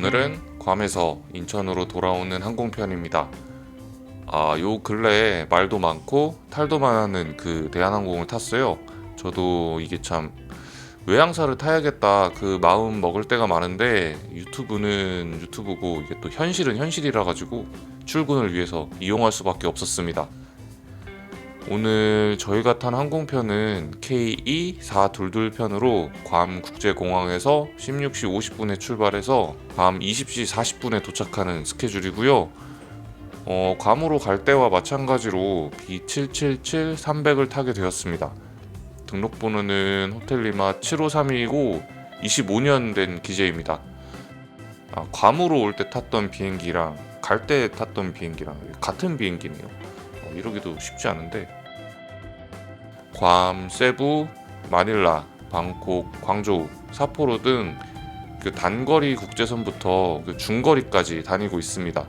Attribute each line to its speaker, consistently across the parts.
Speaker 1: 오늘은 괌에서 인천으로 돌아오는 항공편입니다. 요 근래에 말도 많고 탈도 많은 그 대한항공을 탔어요. 저도 이게 참 외항사를 타야겠다 그 마음 먹을 때가 많은데 유튜브는 유튜브고 이게 또 현실은 현실이라 가지고 출근을 위해서 이용할 수밖에 없었습니다. 오늘 저희가 탄 항공편은 KE422 편으로 괌 국제공항에서 16시 50분에 출발해서 밤 20시 40분에 도착하는 스케줄이고요. 괌으로 갈 때와 마찬가지로 B777-300을 타게 되었습니다. 등록번호는 호텔리마 753이고 25년 된 기재입니다. 괌으로 올 때 탔던 비행기랑 갈 때 탔던 비행기랑 같은 비행기네요. 이러기도 쉽지 않은데 괌, 세부, 마닐라, 방콕, 광저우, 사포로 등 그 단거리 국제선부터 그 중거리까지 다니고 있습니다.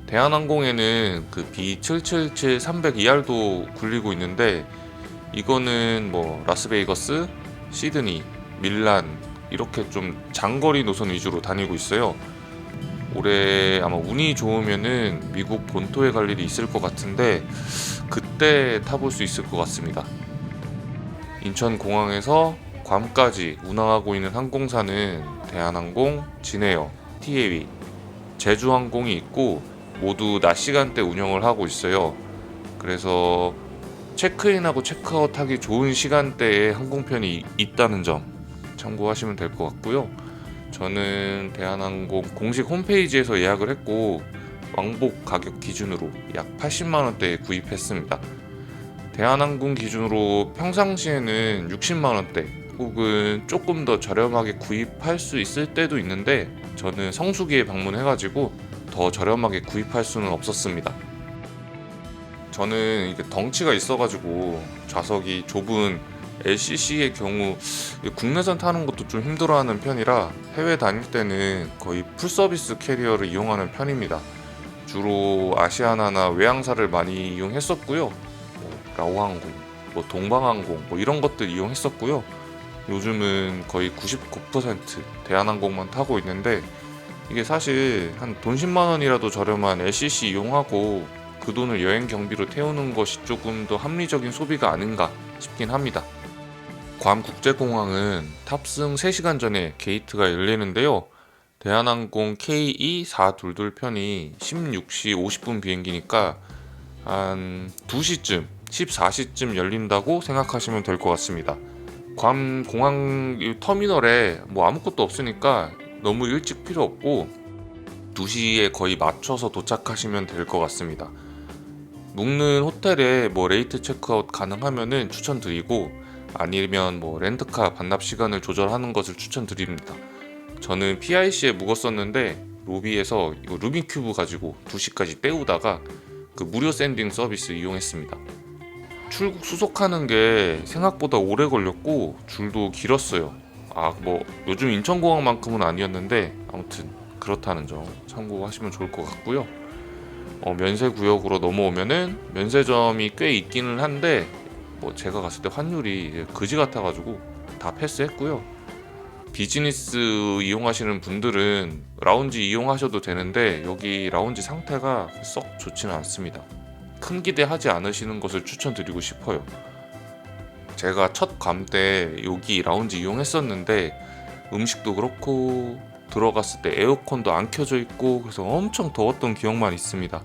Speaker 1: 대한항공에는 그 B777-300ER도 굴리고 있는데 이거는 뭐 라스베이거스, 시드니, 밀란 이렇게 좀 장거리 노선 위주로 다니고 있어요. 올해 아마 운이 좋으면은 미국 본토에 갈 일이 있을 것 같은데 그때 타볼 수 있을 것 같습니다. 인천공항에서 괌까지 운항하고 있는 항공사는 대한항공, 진에어, 티웨이, 제주항공이 있고 모두 낮 시간대 운영을 하고 있어요. 그래서 체크인하고 체크아웃하기 좋은 시간대에 항공편이 있다는 점 참고하시면 될 것 같고요. 저는 대한항공 공식 홈페이지에서 예약을 했고 왕복 가격 기준으로 약 80만원대에 구입했습니다. 대한항공 기준으로 평상시에는 60만원대 혹은 조금 더 저렴하게 구입할 수 있을 때도 있는데 저는 성수기에 방문해가지고 더 저렴하게 구입할 수는 없었습니다. 저는 이게 덩치가 있어가지고 좌석이 좁은 LCC의 경우 국내선 타는 것도 좀 힘들어하는 편이라 해외 다닐 때는 거의 풀서비스 캐리어를 이용하는 편입니다. 주로 아시아나나 외항사를 많이 이용했었고요. 라오항공, 동방항공 이런 것들 이용했었고요. 요즘은 거의 99% 대한항공만 타고 있는데 이게 사실 한 돈 10만 원이라도 저렴한 LCC 이용하고 그 돈을 여행 경비로 태우는 것이 조금 더 합리적인 소비가 아닌가 싶긴 합니다. 괌 국제공항은 탑승 3시간 전에 게이트가 열리는데요. 대한항공 KE422 편이 16시 50분 비행기니까 한 2시쯤, 14시쯤 열린다고 생각하시면 될 것 같습니다. 괌 공항 터미널에 뭐 아무것도 없으니까 너무 일찍 필요 없고 2시에 거의 맞춰서 도착하시면 될 것 같습니다. 묵는 호텔에 뭐 레이트 체크아웃 가능하면은 추천드리고 아니면 뭐 렌트카 반납 시간을 조절하는 것을 추천드립니다. 저는 PIC에 묵었었는데 로비에서 이거 루빈 큐브 가지고 2시까지 때우다가 그 무료 샌딩 서비스 이용했습니다. 출국 수속하는 게 생각보다 오래 걸렸고 줄도 길었어요. 뭐 요즘 인천공항만큼은 아니었는데 아무튼 그렇다는 점 참고하시면 좋을 것 같고요. 면세 구역으로 넘어오면은 면세점이 꽤 있기는 한데 뭐 제가 갔을 때 환율이 그지 같아가지고 다 패스했고요. 비즈니스 이용하시는 분들은 라운지 이용하셔도 되는데 여기 라운지 상태가 썩 좋지는 않습니다. 큰 기대하지 않으시는 것을 추천드리고 싶어요. 제가 첫 괌 때 여기 라운지 이용했었는데 음식도 그렇고 들어갔을 때 에어컨도 안 켜져 있고 그래서 엄청 더웠던 기억만 있습니다.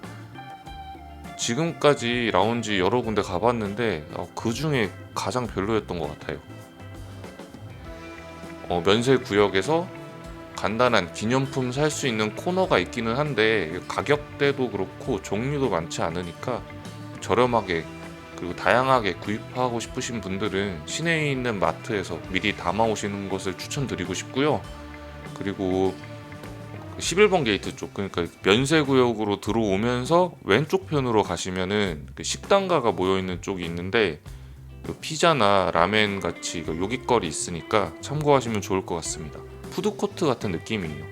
Speaker 1: 지금까지 라운지 여러 군데 가봤는데 그 중에 가장 별로였던 것 같아요. 면세 구역에서 간단한 기념품 살 수 있는 코너가 있기는 한데 가격대도 그렇고 종류도 많지 않으니까 저렴하게 그리고 다양하게 구입하고 싶으신 분들은 시내에 있는 마트에서 미리 담아오시는 것을 추천드리고 싶고요. 그리고 11번 게이트 쪽, 그러니까 면세 구역으로 들어오면서 왼쪽 편으로 가시면은 식당가가 모여 있는 쪽이 있는데 피자나 라멘 같이 요깃거리 있으니까 참고하시면 좋을 것 같습니다. 푸드코트 같은 느낌이에요.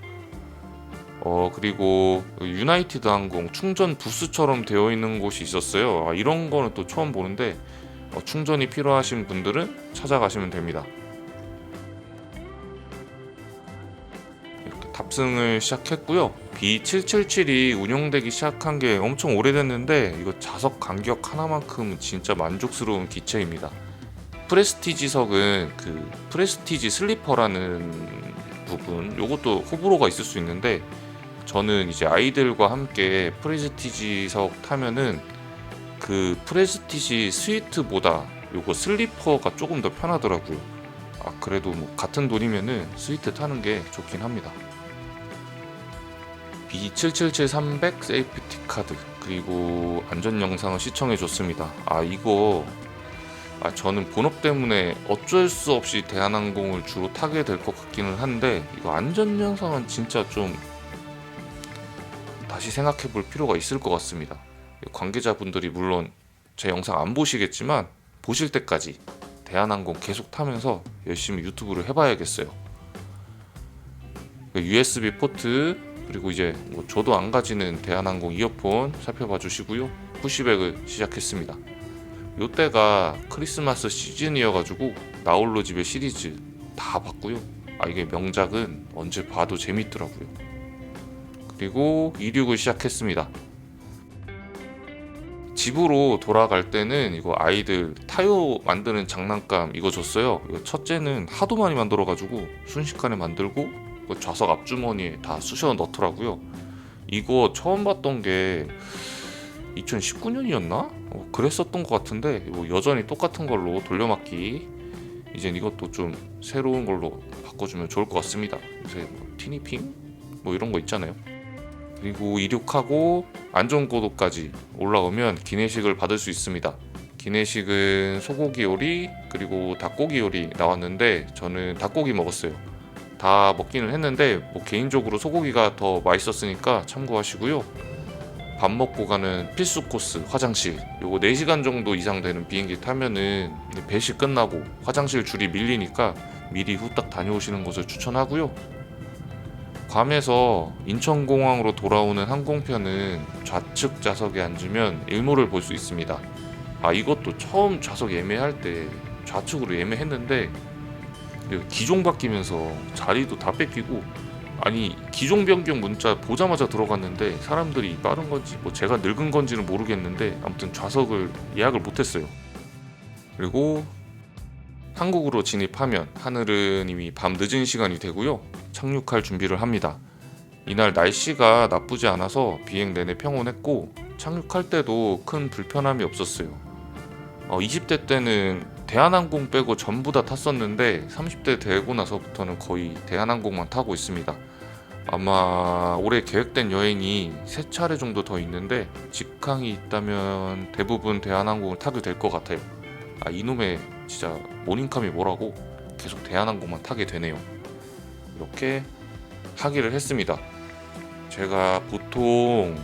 Speaker 1: 그리고 유나이티드 항공 충전 부스처럼 되어 있는 곳이 있었어요. 이런 거는 또 처음 보는데 충전이 필요하신 분들은 찾아가시면 됩니다. 탑승을 시작했고요. B777이 운영되기 시작한 게 엄청 오래됐는데 이거 좌석 간격 하나만큼은 진짜 만족스러운 기체입니다. 프레스티지석은 그 프레스티지 슬리퍼라는 부분, 요것도 호불호가 있을 수 있는데 저는 이제 아이들과 함께 프레스티지석 타면은 그 프레스티지 스위트보다 요거 슬리퍼가 조금 더 편하더라고요. 그래도 뭐 같은 돈이면은 스위트 타는 게 좋긴 합니다. B777-300 세이프티 카드 그리고 안전 영상을 시청해 줬습니다. 이거 저는 본업 때문에 어쩔 수 없이 대한항공을 주로 타게 될 것 같기는 한데 이거 안전 영상은 진짜 좀 다시 생각해 볼 필요가 있을 것 같습니다. 관계자분들이 물론 제 영상 안 보시겠지만 보실 때까지 대한항공 계속 타면서 열심히 유튜브를 해봐야겠어요. USB 포트 그리고 이제 뭐 저도 안 가지는 대한항공 이어폰 살펴봐 주시고요. 푸시백을 시작했습니다. 요때가 크리스마스 시즌이어가지고 나홀로 집에 시리즈 다 봤고요. 이게 명작은 언제 봐도 재밌더라고요. 그리고 이륙을 시작했습니다. 집으로 돌아갈 때는 이거 아이들 타요 만드는 장난감 이거 줬어요. 이거 첫째는 하도 많이 만들어가지고 순식간에 만들고 좌석 앞주머니에 다 쑤셔 넣더라고요. 이거 처음 봤던 게 2019년이었나? 그랬었던 것 같은데 여전히 똑같은 걸로 돌려막기. 이젠 이것도 좀 새로운 걸로 바꿔주면 좋을 것 같습니다. 요새 티니핑? 이런 거 있잖아요. 그리고 이륙하고 안전고도까지 올라오면 기내식을 받을 수 있습니다. 기내식은 소고기 요리 그리고 닭고기 요리 나왔는데 저는 닭고기 먹었어요. 다 먹기는 했는데 개인적으로 소고기가 더 맛있었으니까 참고하시고요. 밥 먹고 가는 필수 코스 화장실, 요거 4시간 정도 이상 되는 비행기 타면은 배식 끝나고 화장실 줄이 밀리니까 미리 후딱 다녀오시는 것을 추천하고요. 괌에서 인천공항으로 돌아오는 항공편은 좌측 좌석에 앉으면 일몰을 볼 수 있습니다. 이것도 처음 좌석 예매할 때 좌측으로 예매했는데 기종 바뀌면서 자리도 다 뺏기고 기종 변경 문자 보자마자 들어갔는데 사람들이 빠른 건지 제가 늙은 건지는 모르겠는데 아무튼 좌석을 예약을 못했어요. 그리고 한국으로 진입하면 하늘은 이미 밤 늦은 시간이 되고요. 착륙할 준비를 합니다. 이날 날씨가 나쁘지 않아서 비행 내내 평온했고 착륙할 때도 큰 불편함이 없었어요. 20대 때는 대한항공 빼고 전부 다 탔었는데 30대 되고 나서부터는 거의 대한항공만 타고 있습니다. 아마 올해 계획된 여행이 3차례 정도 더 있는데 직항이 있다면 대부분 대한항공을 타게 될 것 같아요. 이놈의 진짜 모닝캄이 뭐라고 계속 대한항공만 타게 되네요. 이렇게 하기를 했습니다. 제가 보통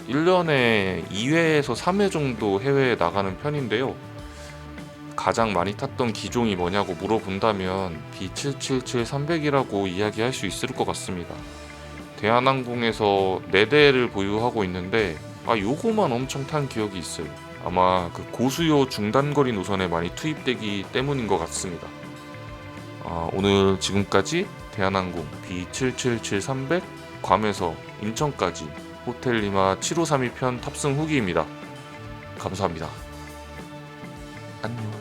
Speaker 1: 1년에 2회에서 3회 정도 해외에 나가는 편인데요. 가장 많이 탔던 기종이 뭐냐고 물어본다면 B777-300이라고 이야기할 수 있을 것 같습니다. 대한항공에서 4대를 보유하고 있는데 요거만 엄청 탄 기억이 있어요. 아마 그 고수요 중단거리 노선에 많이 투입되기 때문인 것 같습니다. 오늘 지금까지 대한항공 B777-300 괌에서 인천까지 호텔 리마 7532편 탑승 후기입니다. 감사합니다. 안녕.